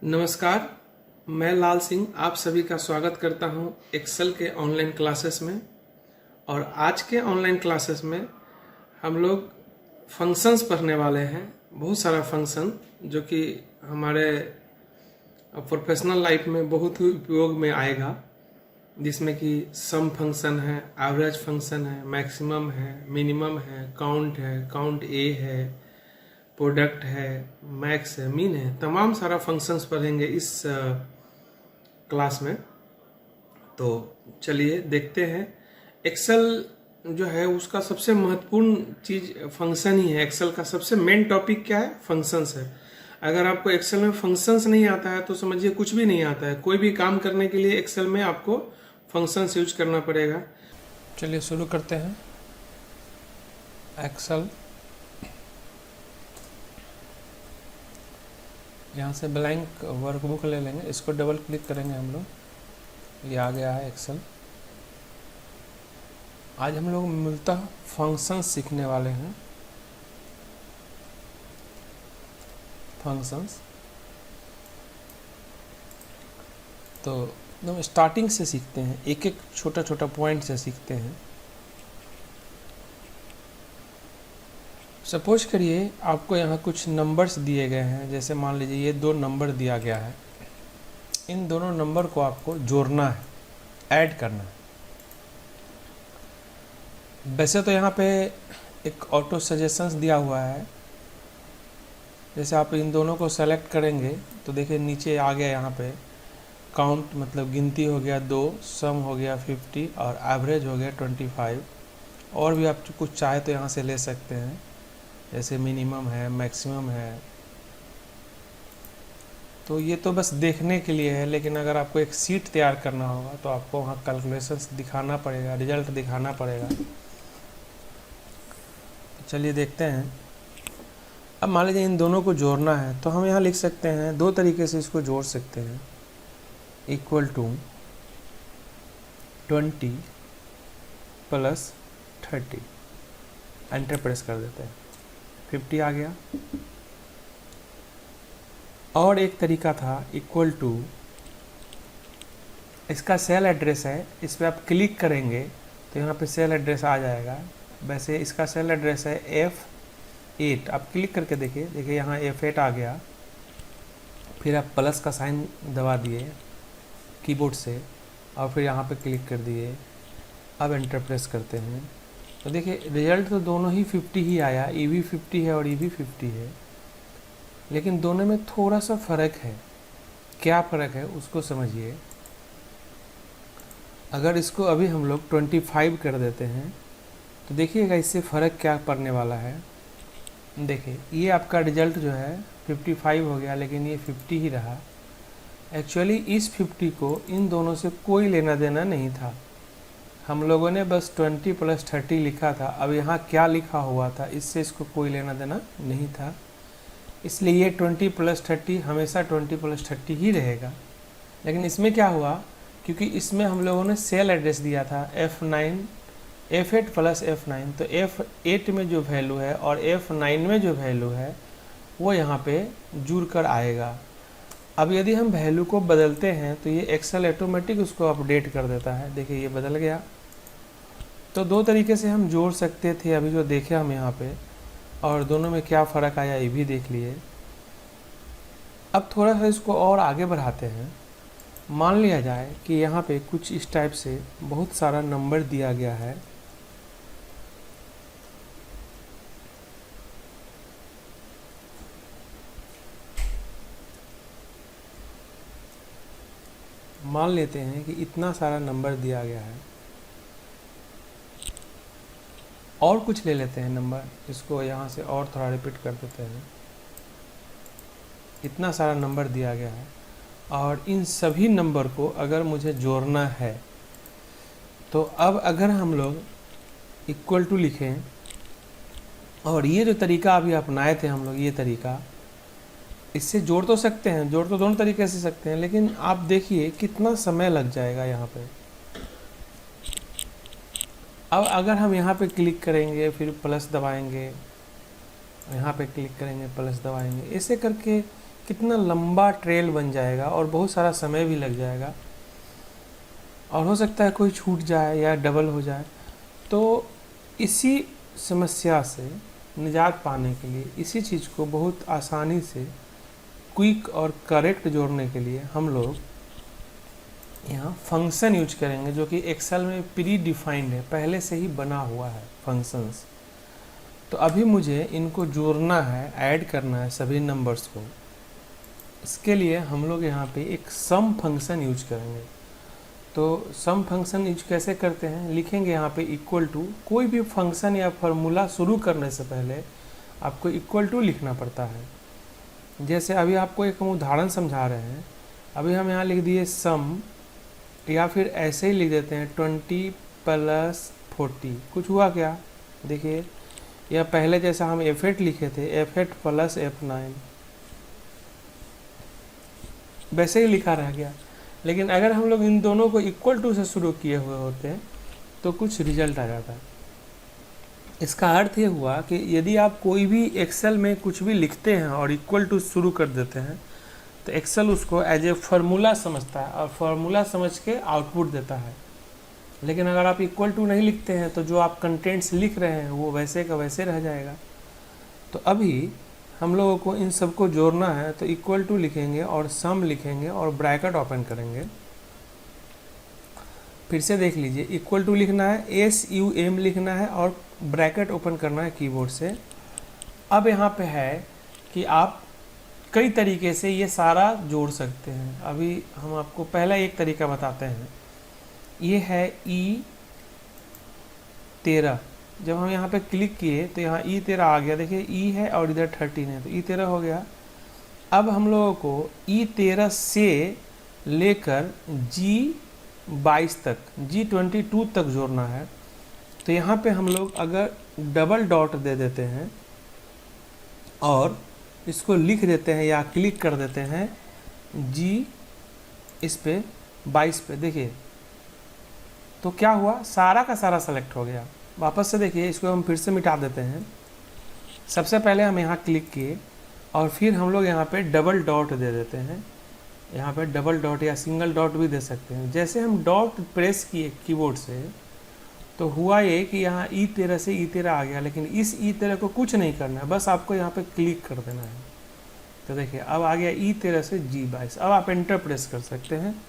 नमस्कार, मैं लाल सिंह आप सभी का स्वागत करता हूं एक्सेल के ऑनलाइन क्लासेस में। और आज के ऑनलाइन क्लासेस में हम लोग फंक्शंस पढ़ने वाले हैं। बहुत सारा फंक्शन जो कि हमारे प्रोफेशनल लाइफ में बहुत ही उपयोग में आएगा, जिसमें कि सम फंक्शन है, एवरेज फंक्शन है, मैक्सिमम है, मिनिमम है, काउंट ए है, प्रोडक्ट है, मैक्स है, मीन है। तमाम सारा फंक्शंस पढ़ेंगे इस क्लास में। तो चलिए देखते हैं। एक्सेल जो है उसका सबसे महत्वपूर्ण चीज फंक्शन ही है। एक्सेल का सबसे मेन टॉपिक क्या है? फंक्शंस है। अगर आपको एक्सेल में फंक्शंस नहीं आता है तो समझिए कुछ भी नहीं आता है। कोई भी काम करने के लिए एक्सेल में आपको फंक्शंस यूज करना पड़ेगा। चलिए शुरू करते हैं। एक्सेल, यहाँ से ब्लैंक वर्कबुक ले लेंगे, इसको डबल क्लिक करेंगे हम लोग, ये आ गया है एक्सेल। आज हम लोग मूलतः फंक्शंस सीखने वाले हैं। फंक्शंस तो एकदम स्टार्टिंग से सीखते हैं, एक एक छोटा छोटा पॉइंट से सीखते हैं। सपोज करिए आपको यहाँ कुछ नंबर्स दिए गए हैं, जैसे मान लीजिए ये 2 नंबर दिया गया है। इन दोनों नंबर को आपको जोड़ना है, ऐड करना है। वैसे तो यहाँ पे एक ऑटो सजेशंस दिया हुआ है। जैसे आप इन दोनों को सेलेक्ट करेंगे तो देखिए नीचे आ गया, यहाँ पे काउंट मतलब गिनती हो गया 2, सम हो गया 50 और एवरेज हो गया 25। और भी आप कुछ चाहे तो यहाँ से ले सकते हैं, जैसे मिनिमम है, मैक्सिमम है। तो ये तो बस देखने के लिए है, लेकिन अगर आपको एक सीट तैयार करना होगा तो आपको वहाँ कैलकुलेशंस दिखाना पड़ेगा, रिजल्ट दिखाना पड़ेगा। चलिए देखते हैं। अब मान लीजिए इन दोनों को जोड़ना है तो हम यहाँ लिख सकते हैं, 2 तरीके से इसको जोड़ सकते हैं। इक्वल टू 20 + 30, एंटर प्रेस कर देते हैं, 50 आ गया। और एक तरीका था इक्वल टू, इसका सेल एड्रेस है, इस पर आप क्लिक करेंगे तो यहाँ पे सेल एड्रेस आ जाएगा। वैसे इसका सेल एड्रेस है F8। आप क्लिक करके देखिए यहाँ F8 आ गया। फिर आप प्लस का साइन दबा दिए कीबोर्ड से और फिर यहाँ पे क्लिक कर दिए। अब एंटर प्रेस करते हैं तो देखिए रिजल्ट तो दोनों ही 50 ही आया। ये भी 50 है और ये भी 50 है, लेकिन दोनों में थोड़ा सा फ़र्क है। क्या फ़र्क है उसको समझिए। अगर इसको अभी हम लोग 25 कर देते हैं तो देखिएगा इससे फ़र्क क्या पड़ने वाला है। देखिए ये आपका रिजल्ट जो है 55 हो गया, लेकिन ये 50 ही रहा। एक्चुअली इस 50 को इन दोनों से कोई लेना देना नहीं था। हम लोगों ने बस 20 + 30 लिखा था। अब यहाँ क्या लिखा हुआ था इससे इसको कोई लेना देना नहीं था, इसलिए ये 20 + 30 हमेशा 20 + 30 ही रहेगा। लेकिन इसमें क्या हुआ, क्योंकि इसमें हम लोगों ने सेल एड्रेस दिया था F8 + F9, तो F8 में जो वैल्यू है और F9 में जो वैल्यू है वो यहाँ पे जुड़ कर आएगा। अब यदि हम वैल्यू को बदलते हैं तो ये एक्सेल ऑटोमेटिक उसको अपडेट कर देता है। देखिए ये बदल गया। तो 2 तरीके से हम जोड़ सकते थे, अभी जो देखे हम यहाँ पे, और दोनों में क्या फ़र्क आया ये भी देख लिए। अब थोड़ा सा इसको और आगे बढ़ाते हैं। मान लिया जाए कि यहाँ पे कुछ इस टाइप से बहुत सारा नंबर दिया गया है। मान लेते हैं कि इतना सारा नंबर दिया गया है। और कुछ ले लेते हैं नंबर, इसको यहाँ से और थोड़ा रिपीट कर देते हैं। इतना सारा नंबर दिया गया है और इन सभी नंबर को अगर मुझे जोड़ना है तो अब अगर हम लोग इक्वल टू लिखें, और ये जो तरीका अभी अपनाए थे हम लोग, ये तरीका, इससे जोड़ तो सकते हैं, जोड़ तो दोनों तरीके से सकते हैं, लेकिन आप देखिए कितना समय लग जाएगा यहाँ पे। अब अगर हम यहाँ पे क्लिक करेंगे, फिर प्लस दबाएंगे, यहाँ पे क्लिक करेंगे, प्लस दबाएंगे, ऐसे करके कितना लंबा ट्रेल बन जाएगा और बहुत सारा समय भी लग जाएगा, और हो सकता है कोई छूट जाए या डबल हो जाए। तो इसी समस्या से निजात पाने के लिए, इसी चीज़ को बहुत आसानी से क्विक और करेक्ट जोड़ने के लिए हम लोग यहाँ फंक्शन यूज करेंगे, जो कि एक्सेल में प्री डिफाइंड है, पहले से ही बना हुआ है फंक्शंस। तो अभी मुझे इनको जोड़ना है, ऐड करना है सभी नंबर्स को। इसके लिए हम लोग यहाँ पे एक सम फंक्शन यूज करेंगे। तो सम फंक्शन यूज कैसे करते हैं, लिखेंगे यहाँ पे इक्वल टू, कोई भी फंक्शन या फार्मूला शुरू करने से पहले आपको इक्वल टू लिखना पड़ता है। जैसे अभी आपको एक हम उदाहरण समझा रहे हैं, अभी हम यहाँ लिख दिए सम, या फिर ऐसे ही लिख देते हैं 20 + 40। कुछ हुआ क्या, देखिए, या पहले जैसा हम F8 लिखे थे, F8 + F9, वैसे ही लिखा रह गया। लेकिन अगर हम लोग इन दोनों को इक्वल टू से शुरू किए हुए होते हैं तो कुछ रिजल्ट आ जाता है। इसका अर्थ ये हुआ कि यदि आप कोई भी एक्सेल में कुछ भी लिखते हैं और इक्वल टू शुरू कर देते हैं, तो एक्सेल उसको एज ए फार्मूला समझता है और फार्मूला समझ के आउटपुट देता है। लेकिन अगर आप इक्वल टू नहीं लिखते हैं तो जो आप कंटेंट्स लिख रहे हैं वो वैसे का वैसे रह जाएगा। तो अभी हम लोगों को इन सबको जोड़ना है, तो इक्वल टू लिखेंगे और सम लिखेंगे और ब्रैकेट ओपन करेंगे। फिर से देख लीजिए, इक्वल टू लिखना है, SUM लिखना है और ब्रैकेट ओपन करना है कीबोर्ड से। अब यहाँ पे है कि आप कई तरीके से ये सारा जोड़ सकते हैं। अभी हम आपको पहला एक तरीका बताते हैं। ये है E13। जब हम यहाँ पे क्लिक किए तो यहाँ E13 आ गया, देखिए E है और इधर 13 है, तो E13 हो गया। अब हम लोगों को E13 से लेकर G22 तक, G22 तक जोड़ना है। तो यहाँ पे हम लोग अगर डबल डॉट दे देते हैं और इसको लिख देते हैं या क्लिक कर देते हैं G इस पे 22 पे, देखिए तो क्या हुआ, सारा का सारा सेलेक्ट हो गया। वापस से देखिए, इसको हम फिर से मिटा देते हैं। सबसे पहले हम यहाँ क्लिक किए और फिर हम लोग यहाँ पे डबल डॉट दे देते हैं। यहाँ पे डबल डॉट या सिंगल डॉट भी दे सकते हैं। जैसे हम डॉट प्रेस किए कीबोर्ड से, तो हुआ ये कि यहाँ E13 से E13 आ गया, लेकिन इस E13 को कुछ नहीं करना है, बस आपको यहाँ पे क्लिक कर देना है। तो देखिए अब आ गया E13 से G22। अब आप एंटर प्रेस कर सकते हैं।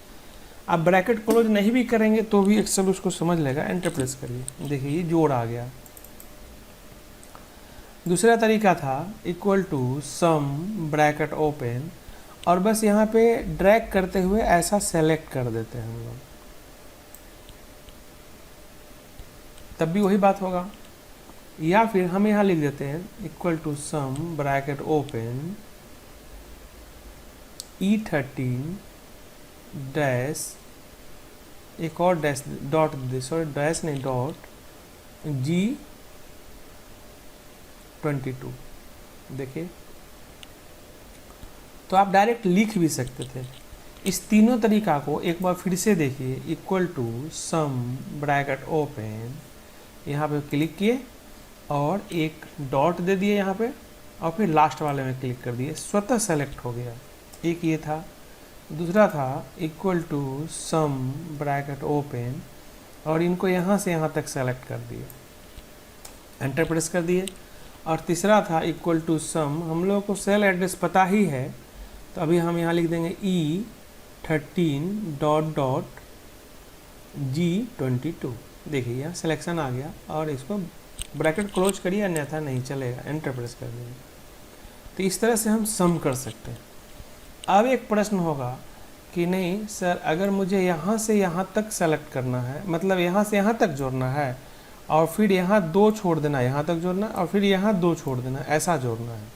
आप ब्रैकेट क्लोज नहीं भी करेंगे तो भी एक्सेल उसको समझ लेगा। एंटर प्रेस करिए, देखिए ये जोड़ आ गया। दूसरा तरीका था equal to sum bracket open, और बस यहाँ पे ड्रैग करते हुए ऐसा सेलेक्ट कर देते हैं हम लोग, तब भी वही बात होगा। या फिर हम यहाँ लिख देते हैं equal to sum bracket open E13 dash, एक और डैश डॉट दे, सॉरी डैश नहीं डॉट, G22। देखिए, तो आप डायरेक्ट लिख भी सकते थे। इस तीनों तरीका को एक बार फिर से देखिए, equal to sum bracket open, यहाँ पे क्लिक किए और एक डॉट दे दिए यहाँ पे, और फिर लास्ट वाले में क्लिक कर दिए, स्वतः सेलेक्ट हो गया। एक ये था। दूसरा था equal to sum bracket open, और इनको यहाँ से यहाँ तक सेलेक्ट कर दिए, एंटर प्रेस कर दिए। और तीसरा था इक्वल टू सम, हम लोगों को सेल एड्रेस पता ही है, तो अभी हम यहाँ लिख देंगे E13 डॉट डॉट G22। देखिए यहाँ सिलेक्शन आ गया, और इसको ब्रैकेट क्लोज करिए अन्यथा नहीं चलेगा, एंटर प्रेस कर देंगे। तो इस तरह से हम सम कर सकते हैं। अब एक प्रश्न होगा कि नहीं सर, अगर मुझे यहाँ से यहाँ तक सेलेक्ट करना है, मतलब यहाँ से यहाँ तक जोड़ना है और फिर यहाँ 2 छोड़ देना, यहाँ तक जोड़ना और फिर यहाँ 2 छोड़ देना, ऐसा जोड़ना है,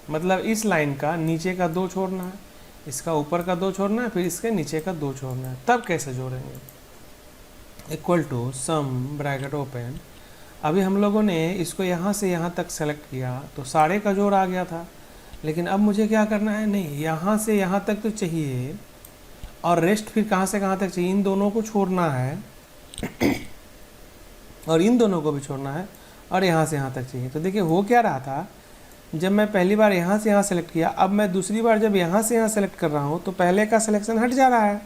मतलब इस लाइन का नीचे का 2 छोड़ना है, इसका ऊपर का 2 छोड़ना है, फिर इसके नीचे का 2 छोड़ना है, तब कैसे जोड़ेंगे। Equal to sum bracket open, अभी हम लोगों ने इसको यहाँ से यहाँ तक सेलेक्ट किया तो सारे का जोड़ आ गया था, लेकिन अब मुझे क्या करना है, नहीं यहाँ से यहाँ तक तो चाहिए और रेस्ट फिर कहाँ से कहाँ तक चाहिए, इन दोनों को छोड़ना है और इन दोनों को भी छोड़ना है और यहाँ से यहाँ तक चाहिए। तो देखिए हो क्या रहा था जब मैं पहली बार यहाँ से यहाँ सेलेक्ट किया, अब मैं दूसरी बार जब यहाँ से यहाँ सेलेक्ट कर रहा हूँ तो पहले का सिलेक्शन हट जा रहा है।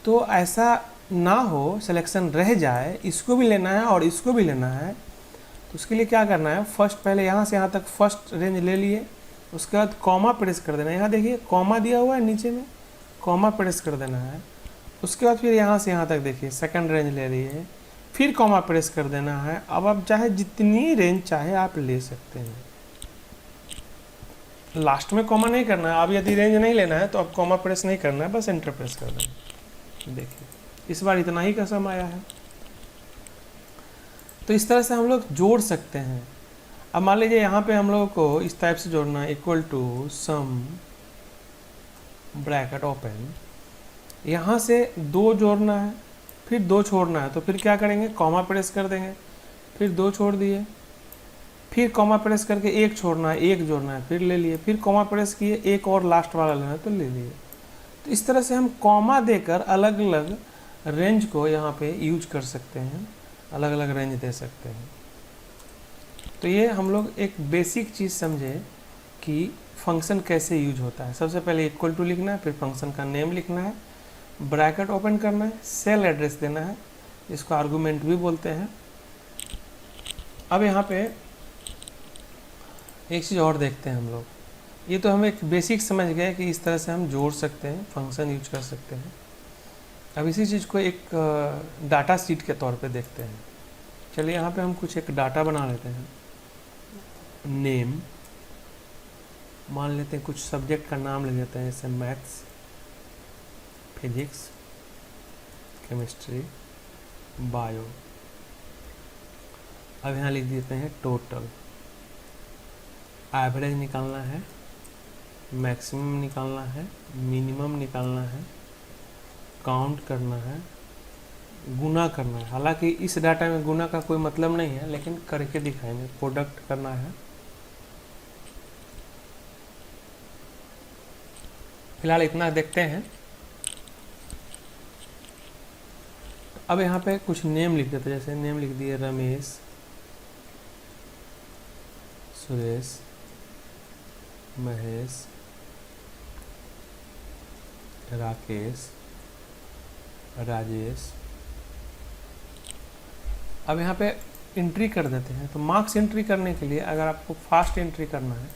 तो ऐसा ना हो, सिलेक्शन रह जाए, इसको भी लेना है और इसको भी लेना है। तो उसके लिए क्या करना है, फर्स्ट पहले यहाँ से यहाँ तक फर्स्ट रेंज ले लिए, उसके बाद कॉमा प्रेस कर देना है। यहाँ देखिए कॉमा दिया हुआ है नीचे में, कॉमा प्रेस कर देना है। उसके बाद फिर यहाँ से यहाँ तक देखिए सेकंड रेंज ले रही है, फिर कॉमा प्रेस कर देना है। अब आप चाहे जितनी रेंज चाहे आप ले सकते हैं, लास्ट में कॉमा नहीं करना है। अब यदि रेंज नहीं लेना है तो अब कॉमा प्रेस नहीं करना है, बस एंटर प्रेस कर देना। देखिए इस बार इतना ही का सम आया है। तो इस तरह से हम लोग जोड़ सकते हैं। अब मान लीजिए यहाँ पे हम लोगों को इस टाइप से जोड़ना है, equal to sum bracket open, यहाँ से 2 जोड़ना है, फिर 2 छोड़ना है। तो फिर क्या करेंगे, कॉमा प्रेस कर देंगे, फिर 2 छोड़ दिए, फिर कॉमा प्रेस करके 1 छोड़ना है, 1 जोड़ना है, फिर ले लिए, फिर कॉमा प्रेस किए, 1 और लास्ट वाला लेना है तो ले लिए। तो इस तरह से हम कॉमा देकर अलग अलग रेंज को यहाँ पे यूज कर सकते हैं, अलग अलग रेंज दे सकते हैं। तो ये हम लोग एक बेसिक चीज़ समझे कि फंक्शन कैसे यूज होता है। सबसे पहले इक्वल टू लिखना है, फिर फंक्शन का नेम लिखना है, ब्रैकेट ओपन करना है, सेल एड्रेस देना है, इसको आर्गुमेंट भी बोलते हैं। अब यहाँ पे एक चीज़ और देखते हैं हम लोग। ये तो हम एक बेसिक समझ गए कि इस तरह से हम जोड़ सकते हैं, फंक्शन यूज कर सकते हैं। अब इसी चीज़ को एक डाटा शीट के तौर पे देखते हैं। चलिए यहाँ पे हम कुछ एक डाटा बना लेते हैं। नेम मान लेते हैं, कुछ सब्जेक्ट का नाम ले लेते हैं, जैसे मैथ्स, फिजिक्स, केमिस्ट्री, बायो। अब यहाँ लिख देते हैं टोटल। एवरेज निकालना है, मैक्सिमम निकालना है, मिनिमम निकालना है, काउंट करना है, गुना करना है। हालांकि इस डाटा में गुना का कोई मतलब नहीं है, लेकिन करके दिखाएंगे। प्रोडक्ट करना है। फिलहाल इतना देखते हैं। अब यहाँ पे कुछ नेम लिख देते हैं, जैसे नेम लिख दिए रमेश, सुरेश, महेश, राकेश, राजेश। अब यहाँ पे एंट्री कर देते हैं। तो मार्क्स एंट्री करने के लिए अगर आपको फास्ट एंट्री करना है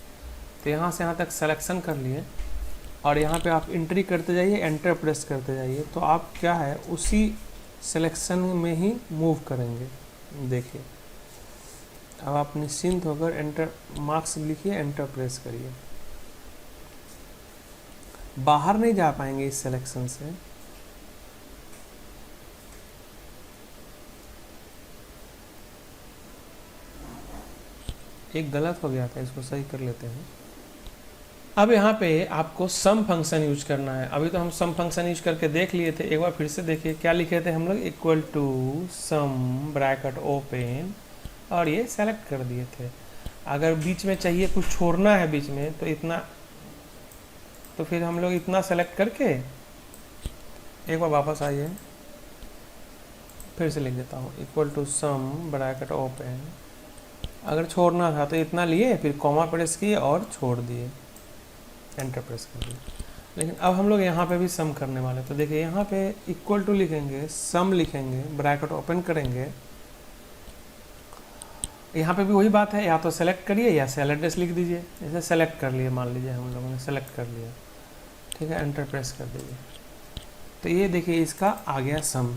तो यहाँ से यहाँ तक सिलेक्शन कर लिए और यहाँ पे आप एंट्री करते जाइए, एंटर प्रेस करते जाइए, तो आप क्या है उसी सिलेक्शन में ही मूव करेंगे। देखिए अब आप निश्चिंत होकर एंटर मार्क्स लिखिए, एंटर प्रेस करिए। बाहर नहीं जा पाएंगे इस सिलेक्शन से। एक गलत हो गया था, इसको सही कर लेते हैं। अब यहाँ पे आपको सम फंक्शन यूज करना है। अभी तो हम सम फंक्शन यूज करके देख लिए थे, एक बार फिर से देखिए क्या लिखे थे हम लोग, equal to sum bracket open, और ये सेलेक्ट कर दिए थे। अगर बीच में चाहिए कुछ छोड़ना है बीच में तो इतना, तो फिर हम लोग इतना सेलेक्ट करके एक बार वापस आइए, फिर से लिख देता हूँ equal to sum bracket open. अगर छोड़ना था तो इतना लिए, फिर कॉमा प्रेस किए और छोड़ दिए, एंटर प्रेस कर दिए। लेकिन अब हम लोग यहाँ पे भी सम करने वाले, तो देखिए यहाँ पे इक्वल टू लिखेंगे, सम लिखेंगे, ब्रैकेट ओपन करेंगे। यहाँ पे भी वही बात है, या तो सेलेक्ट करिए या सेल एड्रेस लिख दीजिए। जैसे सेलेक्ट कर लिए, मान लीजिए हम लोगों ने सेलेक्ट कर लिया, ठीक है, एंटर प्रेस कर दीजिए। तो ये देखिए इसका आ गया सम।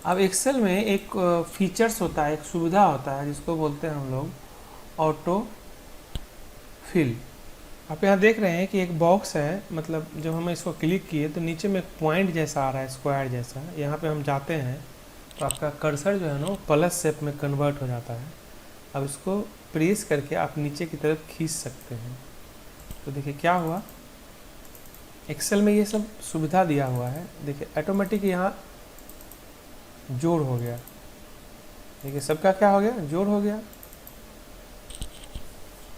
अब एक्सेल में एक फीचर्स होता है, एक सुविधा होता है जिसको बोलते हैं हम लोग ऑटो फिल। आप यहाँ देख रहे हैं कि एक बॉक्स है, मतलब जब हम इसको क्लिक किए तो नीचे में एक पॉइंट जैसा आ रहा है, स्क्वायर जैसा। यहाँ पे हम जाते हैं तो आपका कर्सर जो है ना प्लस शेप में कन्वर्ट हो जाता है। अब इसको प्रेस करके आप नीचे की तरफ खींच सकते हैं। तो देखिए क्या हुआ, एक्सेल में ये सब सुविधा दिया हुआ है। देखिए ऑटोमेटिक यहाँ जोड़ हो गया। देखिए सबका क्या हो गया, जोड़ हो गया।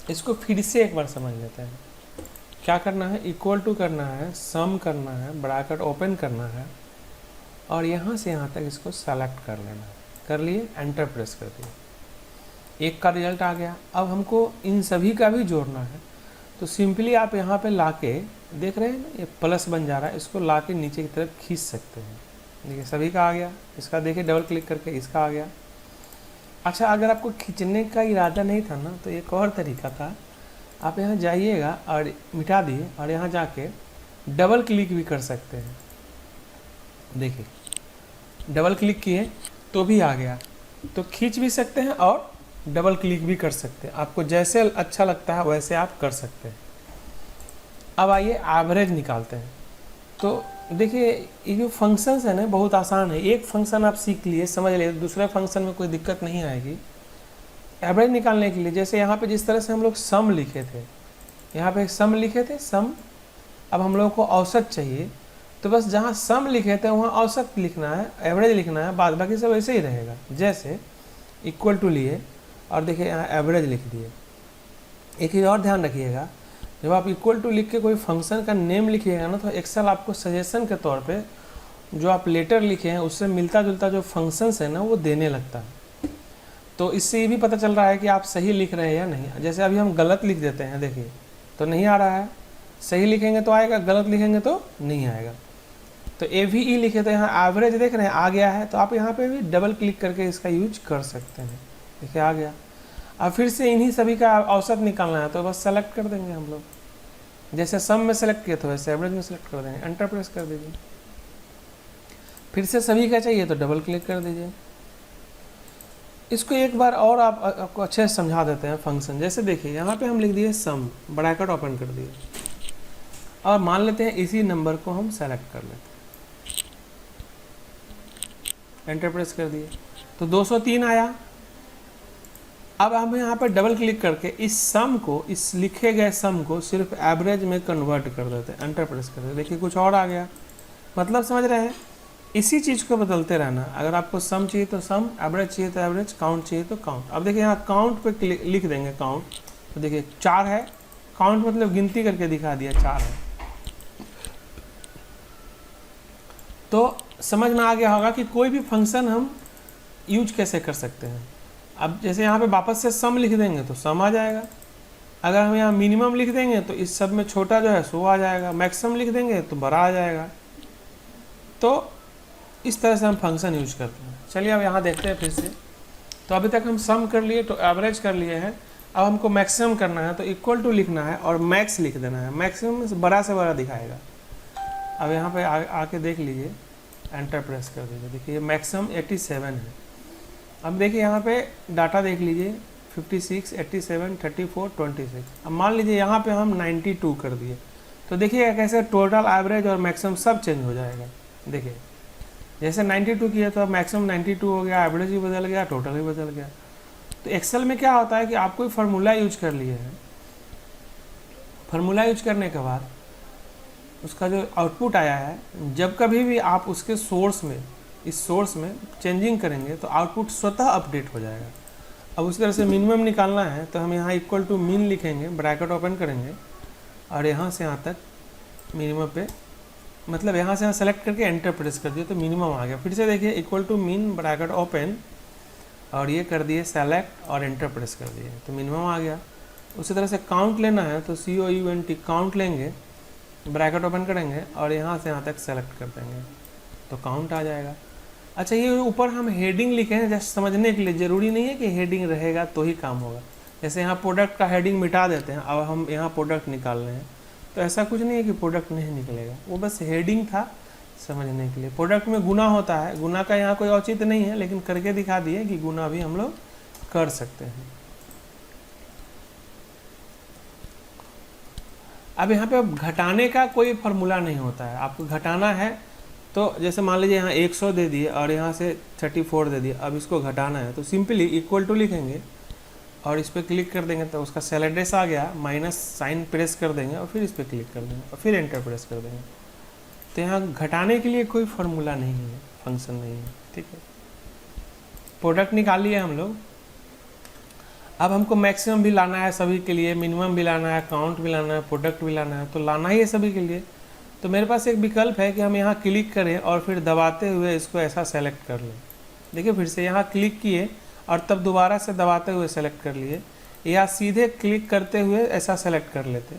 इसको फिर से एक बार समझ लेते हैं। क्या करना है, इक्वल टू करना है, सम करना है, ब्रैकेट ओपन करना है, और यहाँ से यहाँ तक इसको सेलेक्ट कर लेना है। कर लिए, एंटर प्रेस कर दिए। एक का रिजल्ट आ गया। अब हमको इन सभी का भी जोड़ना है, तो सिंपली आप यहाँ पे लाके देख रहे हैं ना, ये प्लस बन जा रहा है, इसको लाके नीचे की तरफ खींच सकते हैं। देखिए सभी का आ गया, इसका देखिए डबल क्लिक करके इसका आ गया। अच्छा, अगर आपको खींचने का इरादा नहीं था ना, तो एक और तरीका था, आप यहाँ जाइएगा और मिटा दिए और यहाँ जाके डबल क्लिक भी कर सकते हैं। देखिए डबल क्लिक किए तो भी आ गया, तो खींच भी सकते हैं और डबल क्लिक भी कर सकते हैं, आपको जैसे अच्छा लगता है वैसे आप कर सकते हैं। अब आइए एवरेज निकालते हैं। तो देखिए ये जो फंक्शंस है ना बहुत आसान है, एक फंक्शन आप सीख लिए समझ लिए, दूसरे फंक्शन में कोई दिक्कत नहीं आएगी। एवरेज निकालने के लिए जैसे यहाँ पे जिस तरह से हम लोग सम लिखे थे, यहाँ पे सम लिखे थे सम, अब हम लोगों को औसत चाहिए, तो बस जहाँ सम लिखे थे वहाँ औसत लिखना है, एवरेज लिखना है, बाद बाकी सब ऐसे ही रहेगा। जैसे इक्वल टू लिए और देखिए यहाँ एवरेज लिख दिए। एक चीज़ और ध्यान रखिएगा, जब आप इक्वल टू लिख के कोई फंक्शन का नेम लिखिएगा ना, तो एक्सेल आपको सजेशन के तौर पे जो आप लेटर लिखे हैं उससे मिलता जुलता जो फंक्शंस है ना वो देने लगता है। तो इससे ये भी पता चल रहा है कि आप सही लिख रहे हैं या नहीं। जैसे अभी हम गलत लिख देते हैं, देखिए तो नहीं आ रहा है, सही लिखेंगे तो आएगा, गलत लिखेंगे तो नहीं आएगा। तो AVE लिखे तो यहाँ एवरेज देख रहे हैं आ गया है, तो आप यहाँ पे भी डबल क्लिक करके इसका यूज कर सकते हैं। देखिए आ गया। अब फिर से इन्हीं सभी का औसत निकालना है, तो बस सेलेक्ट कर देंगे हम लोग, जैसे सम में सेलेक्ट किया तो वैसे एवरेज में सेलेक्ट कर देंगे, एंटर प्रेस कर दीजिए। फिर से सभी का चाहिए तो डबल क्लिक कर दीजिए। इसको एक बार और आपको अच्छे से समझा देते हैं फंक्शन। जैसे देखिए यहाँ पे हम लिख दिए सम, ब्रैकेट ओपन कर दिए और मान लेते हैं इसी नंबर को हम सेलेक्ट कर लेते हैं, एंटर प्रेस कर दिए तो 203 आया। अब हम यहाँ पर डबल क्लिक करके इस सम को, इस लिखे गए सम को सिर्फ एवरेज में कन्वर्ट कर देते हैं, एंटर प्रेस कर देते। देखिए कुछ और आ गया, मतलब समझ रहे हैं, इसी चीज़ को बदलते रहना। अगर आपको सम चाहिए तो सम, एवरेज चाहिए तो एवरेज, काउंट चाहिए तो काउंट। अब देखिए यहाँ काउंट पे लिख देंगे काउंट, तो देखिए 4 है, काउंट मतलब गिनती करके दिखा दिया 4 है। तो समझ में आ गया होगा कि कोई भी फंक्शन हम यूज कैसे कर सकते हैं। अब जैसे यहाँ पे वापस से सम लिख देंगे तो सम आ जाएगा, अगर हम यहाँ मिनिमम लिख देंगे तो इस सब में छोटा जो है सो आ जाएगा, मैक्सिमम लिख देंगे तो बड़ा आ जाएगा। तो इस तरह से हम फंक्शन यूज करते हैं। चलिए अब यहाँ देखते हैं फिर से। तो अभी तक हम सम कर लिए, तो एवरेज कर लिए हैं, अब हमको मैक्सिमम करना है, तो इक्वल टू लिखना है और मैक्स लिख देना है, मैक्सिमम से बड़ा दिखाएगा। अब यहाँ पे आके देख लीजिए, एंटर प्रेस कर दीजिए, देखिए मैक्सिमम 87 है। अब देखिए यहाँ पे डाटा देख लीजिए 56, 87, 34, 26। अब मान लीजिए यहाँ पे हम 92 कर दिए, तो देखिए कैसे टोटल, एवरेज और मैक्सिमम सब चेंज हो जाएगा। देखिए जैसे 92 किया तो अब मैक्सिमम 92 हो गया, एवरेज भी बदल गया, टोटल भी बदल गया। तो एक्सेल में क्या होता है कि आप कोई फार्मूला यूज कर लिए हैं, फार्मूला यूज करने के बाद उसका जो आउटपुट आया है, जब कभी भी आप उसके सोर्स में, इस सोर्स में चेंजिंग करेंगे तो आउटपुट स्वतः अपडेट हो जाएगा। अब उस तरह से मिनिमम निकालना है, तो हम यहाँ इक्वल टू मिन लिखेंगे, ब्रैकेट ओपन करेंगे और यहाँ से यहाँ तक मिनिमम पे, मतलब यहाँ से यहाँ सेलेक्ट करके एंटर प्रेस कर दिए तो मिनिमम आ गया। फिर से देखिए इक्वल टू मिन ब्रैकेट ओपन और ये कर दिए सेलेक्ट और एंटर प्रेस कर दिए तो मिनिमम आ गया। उसी तरह से काउंट लेना है तो COUNT काउंट लेंगे, ब्रैकेट ओपन करेंगे और यहाँ से यहाँ तक सेलेक्ट कर देंगे तो काउंट आ जाएगा। अच्छा, ये ऊपर हम हेडिंग लिखे हैं जस्ट समझने के लिए, ज़रूरी नहीं है कि हेडिंग रहेगा तो ही काम होगा। जैसे यहाँ प्रोडक्ट का हेडिंग मिटा देते हैं, अब हम यहाँ प्रोडक्ट निकाल रहे हैं, तो ऐसा कुछ नहीं है कि प्रोडक्ट नहीं निकलेगा, वो बस हेडिंग था समझने के लिए। प्रोडक्ट में गुना होता है, गुना का यहाँ कोई औचित्य नहीं है, लेकिन करके दिखा दिए कि गुना भी हम लोग कर सकते हैं। अब यहाँ पे घटाने का कोई फार्मूला नहीं होता है, आपको घटाना है तो जैसे मान लीजिए यहाँ 100 दे दिए और यहाँ से 34 दे दिए, अब इसको घटाना है तो सिंपली इक्वल टू लिखेंगे और इस पर क्लिक कर देंगे तो उसका सेल एड्रेस आ गया, माइनस साइन प्रेस कर देंगे और फिर इस पर क्लिक कर देंगे और फिर एंटर प्रेस कर देंगे। तो यहाँ घटाने के लिए कोई फार्मूला नहीं है, फंक्शन नहीं है, ठीक है। प्रोडक्ट निकाल लिए हम लोग, अब हमको मैक्सिमम भी लाना है सभी के लिए, मिनिमम भी लाना है, काउंट भी लाना है, प्रोडक्ट भी लाना है, तो लाना ही है सभी के लिए। तो मेरे पास एक विकल्प है कि हम यहाँ क्लिक करें और फिर दबाते हुए इसको ऐसा सेलेक्ट कर लें। देखिए फिर से यहाँ क्लिक किए और तब दोबारा से दबाते हुए सेलेक्ट कर लिए, या सीधे क्लिक करते हुए ऐसा सेलेक्ट कर लेते।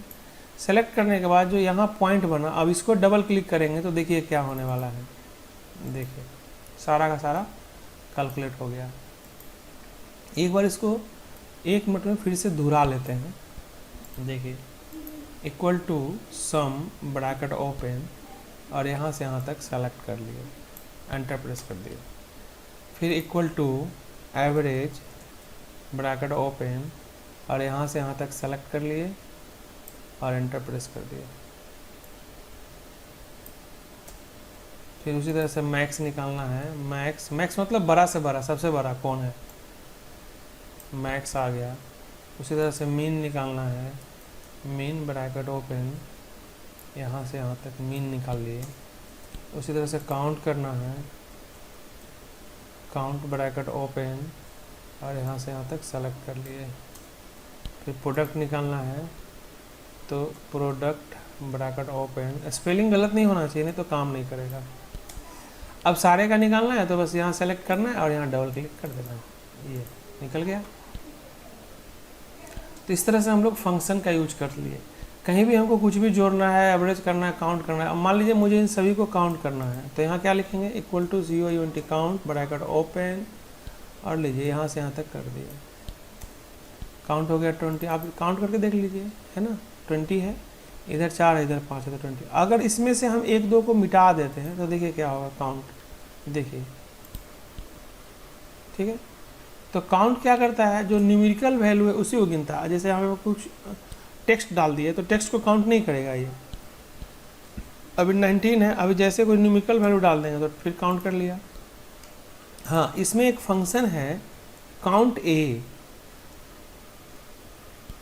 सेलेक्ट करने के बाद जो यहाँ पॉइंट बना, अब इसको डबल क्लिक करेंगे तो देखिए क्या होने वाला है। देखिए सारा का सारा कैलकुलेट हो गया। एक बार इसको 1 मिनट में फिर से दोहरा लेते हैं। देखिए equal to sum bracket open और यहाँ से यहाँ तक सेलेक्ट कर लिए, एंटर प्रेस कर दिए। फिर equal to average bracket open और यहाँ से यहाँ तक सेलेक्ट कर लिए और एंटर प्रेस कर दिए। फिर उसी तरह से मैक्स निकालना है। मैक्स मतलब बड़ा से बड़ा, सबसे बड़ा कौन है, मैक्स आ गया। उसी तरह से मीन निकालना है। मीन ब्रैकेट ओपन, यहाँ से यहाँ तक मीन निकाल लिए। उसी तरह से काउंट करना है। काउंट ब्रैकेट ओपन और यहाँ से यहाँ तक सेलेक्ट कर लिए। फिर प्रोडक्ट निकालना है, तो प्रोडक्ट ब्रैकेट ओपन, स्पेलिंग गलत नहीं होना चाहिए, नहीं तो काम नहीं करेगा। अब सारे का निकालना है तो बस यहाँ सेलेक्ट करना है और यहाँ डबल क्लिक कर देना है, ये निकल गया। तो इस तरह से हम लोग फंक्शन का यूज कर लिए। कहीं भी हमको कुछ भी जोड़ना है, एवरेज करना है, काउंट करना है। अब मान लीजिए मुझे इन सभी को काउंट करना है, तो यहाँ क्या लिखेंगे, equal to 0 count bracket open और लीजिए यहाँ से यहाँ तक कर दिए। काउंट हो गया 20। आप काउंट करके देख लीजिए, है ना, 20 है, इधर 4 है, इधर 5 है, तो 20। अगर इसमें से हम 1-2 को मिटा देते हैं तो देखिए क्या होगा, काउंट देखिए, ठीक है। तो काउंट क्या करता है, जो न्यूमेरिकल वैल्यू है उसी को गिनता है। जैसे हमें कुछ टेक्स्ट डाल दिए तो टेक्स्ट को काउंट नहीं करेगा ये। अभी 19 है, अभी जैसे कोई न्यूमेरिकल वैल्यू डाल देंगे तो फिर काउंट कर लिया। हाँ, इसमें एक फंक्शन है काउंट ए।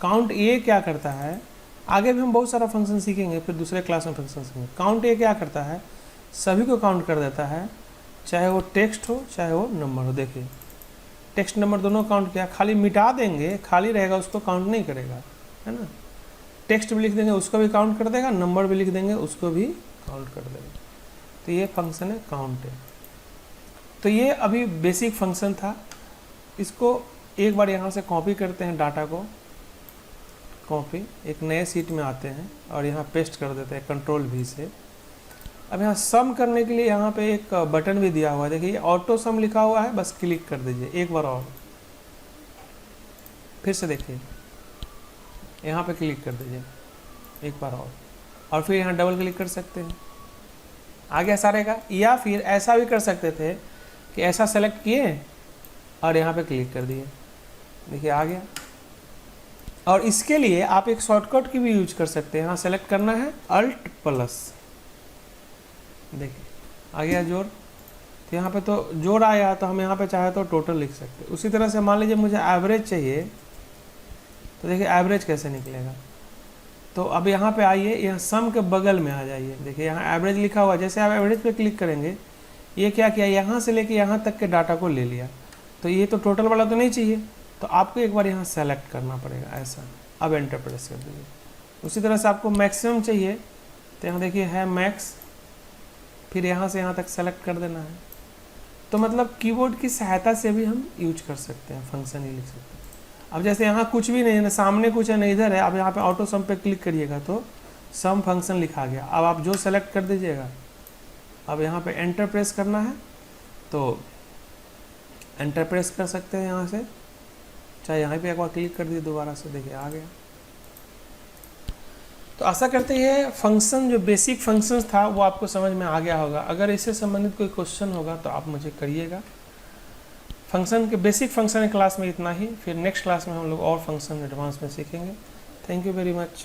काउंट ए क्या करता है, आगे भी हम बहुत सारा फंक्शन सीखेंगे, फिर दूसरे क्लास में फंक्शन सीखेंगे। काउंट ए क्या करता है, सभी को काउंट कर देता है, चाहे वो टेक्स्ट हो चाहे वो नंबर हो। देखिए टेक्स्ट नंबर दोनों काउंट किया, खाली मिटा देंगे, खाली रहेगा उसको काउंट नहीं करेगा, है ना। टेक्स्ट भी लिख देंगे उसको भी काउंट कर देगा, नंबर भी लिख देंगे उसको भी काउंट कर देगा। तो ये फंक्शन है काउंट है। तो ये अभी बेसिक फंक्शन था। इसको एक बार यहाँ से कॉपी करते हैं, डाटा को कॉपी, एक नए सीट में आते हैं और यहाँ पेस्ट कर देते हैं Ctrl+V से। अब यहाँ सम करने के लिए यहाँ पे एक बटन भी दिया हुआ है, देखिए ऑटो सम लिखा हुआ है, बस क्लिक कर दीजिए एक बार और। फिर से देखिए यहाँ पे क्लिक कर दीजिए एक बार और फिर यहाँ डबल क्लिक कर सकते हैं, आ गया सारे का। या फिर ऐसा भी कर सकते थे कि ऐसा सेलेक्ट किए और यहाँ पे क्लिक कर दिए, देखिए आ गया। और इसके लिए आप एक शॉर्टकट की भी यूज कर सकते हैं। यहाँ सेलेक्ट करना है Alt+, देखिए आ गया जोड़। तो यहाँ पे तो जोड़ आया, तो हम यहाँ पे चाहे तो टोटल लिख सकते हैं। उसी तरह से मान लीजिए मुझे एवरेज चाहिए, तो देखिए एवरेज कैसे निकलेगा। तो अब यहाँ पे आइए, यहाँ सम के बगल में आ जाइए, देखिए यहाँ एवरेज लिखा हुआ। जैसे आप एवरेज पे क्लिक करेंगे, ये क्या किया, यहाँ से लेके यहाँ तक के डाटा को ले लिया। तो ये तो टोटल वाला तो नहीं चाहिए, तो आपको एक बार यहाँ सेलेक्ट करना पड़ेगा ऐसा। अब एंटर प्रेस कर दीजिए। उसी तरह से आपको मैक्सिमम चाहिए, तो यहाँ देखिए है मैक्स, फिर यहाँ से यहाँ तक सेलेक्ट कर देना है। तो मतलब कीबोर्ड की सहायता से भी हम यूज कर सकते हैं, फंक्शन ही लिख सकते हैं। अब जैसे यहाँ कुछ भी नहीं है, ना सामने कुछ है ना इधर है, अब यहाँ पे ऑटो सम पे क्लिक करिएगा तो सम फंक्शन लिखा गया। अब आप जो सेलेक्ट कर दीजिएगा, अब यहाँ पे एंटर प्रेस करना है तो एंटर प्रेस कर सकते हैं यहाँ से, चाहे यहाँ पे एक बार क्लिक कर दिए दोबारा से, देखिए आ गया। तो आशा करते हैं फंक्शन, जो बेसिक फंक्शंस था वो आपको समझ में आ गया होगा। अगर इससे संबंधित कोई क्वेश्चन होगा तो आप मुझे करिएगा। फंक्शन के बेसिक फंक्शन क्लास में इतना ही, फिर नेक्स्ट क्लास में हम लोग और फंक्शन एडवांस में सीखेंगे। Thank you very much.